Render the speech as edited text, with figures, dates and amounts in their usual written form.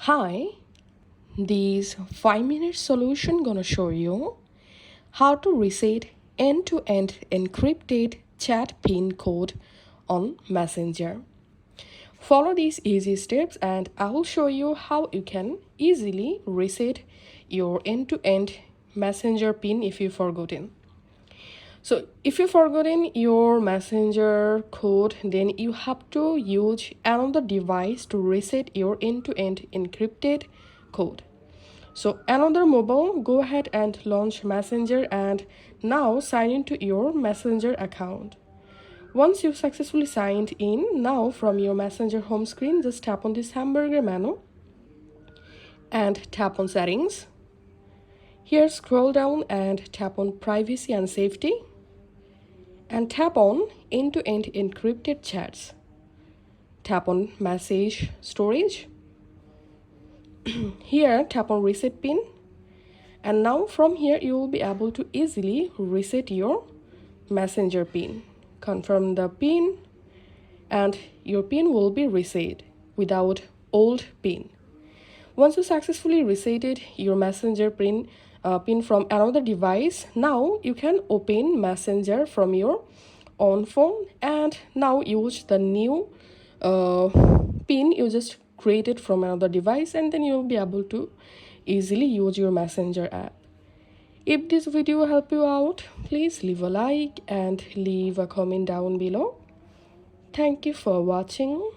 Hi, this 5-minute solution gonna show you how to reset end-to-end encrypted chat pin code on Messenger. Follow these easy steps and I will show you how you can easily reset your end-to-end Messenger pin if you've forgotten. So if you've forgotten your Messenger code, then you have to use another device to reset your end-to-end encrypted code. So another mobile, go ahead and launch Messenger and now sign into your Messenger account. Once you've successfully signed in, now from your Messenger home screen, just tap on this hamburger menu and tap on settings. Here scroll down and tap on privacy and safety and tap on end-to-end encrypted chats. Tap on message storage. Here tap on reset pin. And now from here you will be able to easily reset your Messenger pin. Confirm the pin and your pin will be reset without old pin. Once you successfully resetted your Messenger pin from another device, now you can open Messenger from your own phone and now use the new pin you just created from another device, and then you'll be able to easily use your Messenger app. If this video helped you out, please leave a like and leave a comment down below. Thank you for watching.